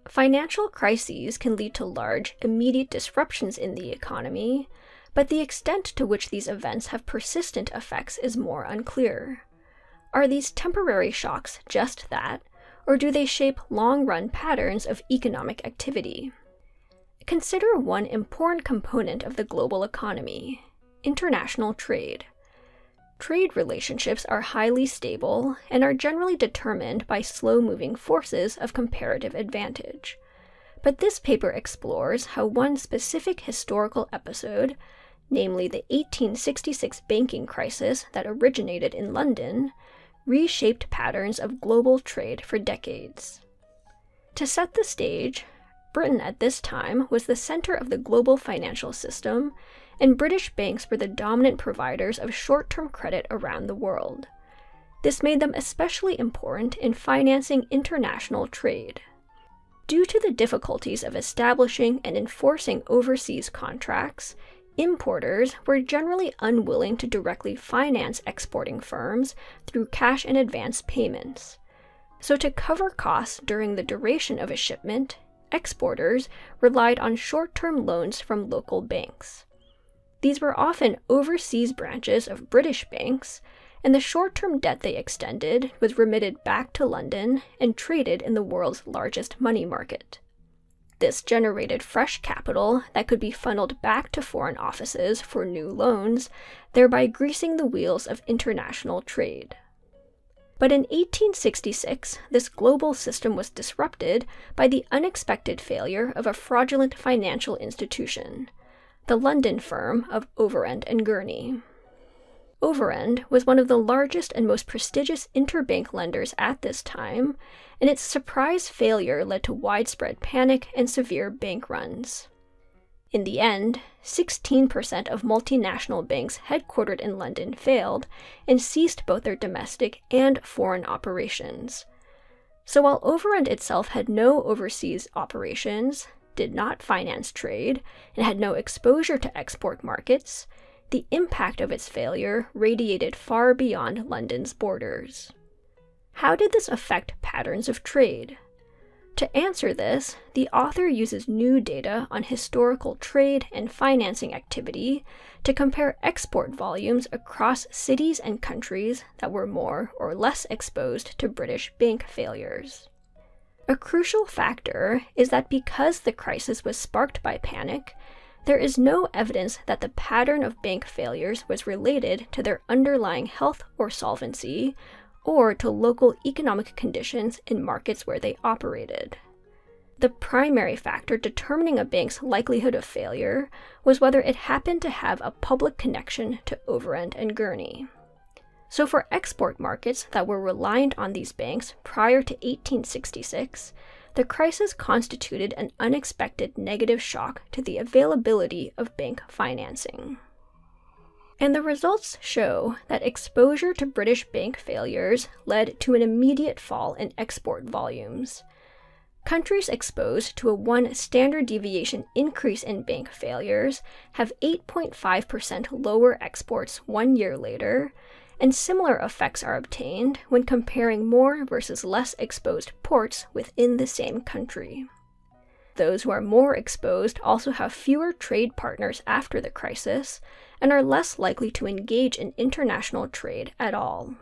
Financial crises can lead to large, immediate disruptions in the economy, but the extent to which these events have persistent effects is more unclear. Are these temporary shocks just that, or do they shape long-run patterns of economic activity? Consider one important component of the global economy: international trade. Trade relationships are highly stable and are generally determined by slow-moving forces of comparative advantage. But this paper explores how one specific historical episode, namely the 1866 banking crisis that originated in London, reshaped patterns of global trade for decades. To set the stage, Britain at this time was the center of the global financial system, and British banks were the dominant providers of short-term credit around the world. This made them especially important in financing international trade. Due to the difficulties of establishing and enforcing overseas contracts, importers were generally unwilling to directly finance exporting firms through cash and advance payments. So to cover costs during the duration of a shipment, exporters relied on short-term loans from local banks. These were often overseas branches of British banks, and the short-term debt they extended was remitted back to London and traded in the world's largest money market. This generated fresh capital that could be funneled back to foreign offices for new loans, thereby greasing the wheels of international trade. But in 1866, this global system was disrupted by the unexpected failure of a fraudulent financial institution, the London firm of Overend and Gurney. Overend was one of the largest and most prestigious interbank lenders at this time, and its surprise failure led to widespread panic and severe bank runs. In the end, 16% of multinational banks headquartered in London failed and ceased both their domestic and foreign operations. So while Overend itself had no overseas operations, did not finance trade, and had no exposure to export markets, the impact of its failure radiated far beyond London's borders. How did this affect patterns of trade? To answer this, the author uses new data on historical trade and financing activity to compare export volumes across cities and countries that were more or less exposed to British bank failures. A crucial factor is that because the crisis was sparked by panic, there is no evidence that the pattern of bank failures was related to their underlying health or solvency, or to local economic conditions in markets where they operated. The primary factor determining a bank's likelihood of failure was whether it happened to have a public connection to Overend and Gurney. So for export markets that were reliant on these banks prior to 1866, the crisis constituted an unexpected negative shock to the availability of bank financing. And the results show that exposure to British bank failures led to an immediate fall in export volumes. Countries exposed to a 1 standard deviation increase in bank failures have 8.5% lower exports 1 year later, and similar effects are obtained when comparing more versus less exposed ports within the same country. Those who are more exposed also have fewer trade partners after the crisis and are less likely to engage in international trade at all.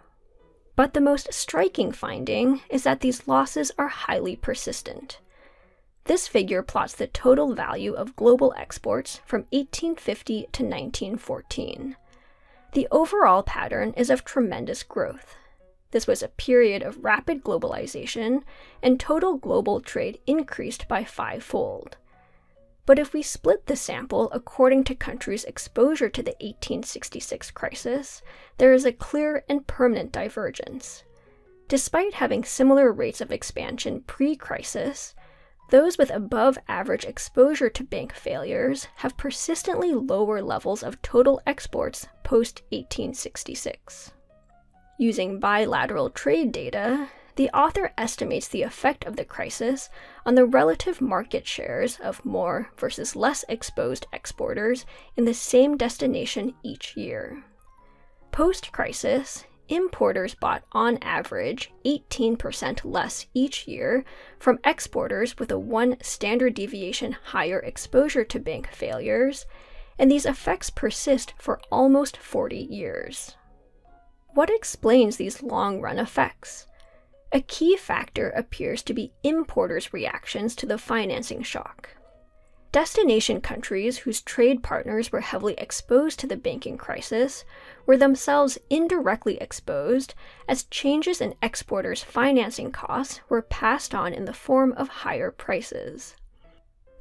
But the most striking finding is that these losses are highly persistent. This figure plots the total value of global exports from 1850 to 1914. The overall pattern is of tremendous growth. This was a period of rapid globalization, and total global trade increased by 5-fold. But if we split the sample according to countries' exposure to the 1866 crisis, there is a clear and permanent divergence. Despite having similar rates of expansion pre-crisis, those with above-average exposure to bank failures have persistently lower levels of total exports post-1866. Using bilateral trade data, the author estimates the effect of the crisis on the relative market shares of more versus less exposed exporters in the same destination each year. Post-crisis, importers bought on average 18% less each year from exporters with a 1 standard deviation higher exposure to bank failures, and these effects persist for almost 40 years. What explains these long-run effects? A key factor appears to be importers' reactions to the financing shock. Destination countries whose trade partners were heavily exposed to the banking crisis were themselves indirectly exposed as changes in exporters' financing costs were passed on in the form of higher prices.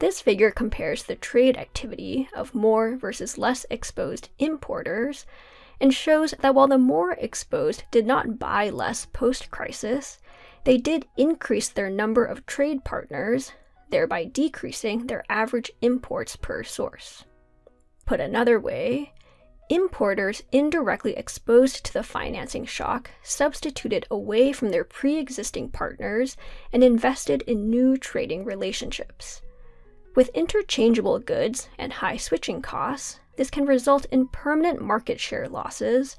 This figure compares the trade activity of more versus less exposed importers and shows that while the more exposed did not buy less post-crisis, they did increase their number of trade partners, thereby decreasing their average imports per source. Put another way, importers indirectly exposed to the financing shock substituted away from their pre-existing partners and invested in new trading relationships. With interchangeable goods and high switching costs, this can result in permanent market share losses,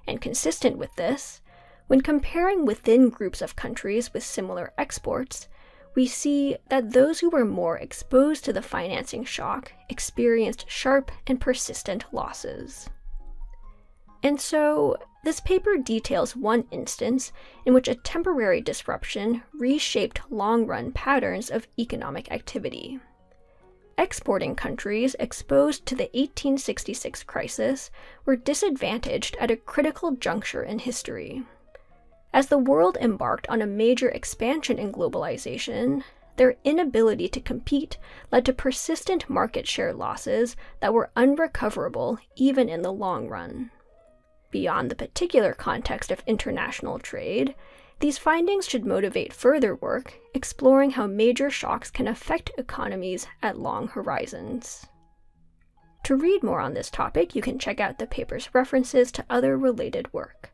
and consistent with this, when comparing within groups of countries with similar exports, we see that those who were more exposed to the financing shock experienced sharp and persistent losses. And so, this paper details one instance in which a temporary disruption reshaped long-run patterns of economic activity. Exporting countries exposed to the 1866 crisis were disadvantaged at a critical juncture in history. As the world embarked on a major expansion in globalization, their inability to compete led to persistent market share losses that were unrecoverable even in the long run. Beyond the particular context of international trade, these findings should motivate further work exploring how major shocks can affect economies at long horizons. To read more on this topic, you can check out the paper's references to other related work.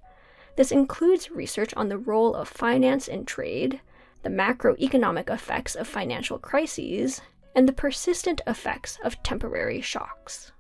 This includes research on the role of finance in trade, the macroeconomic effects of financial crises, and the persistent effects of temporary shocks.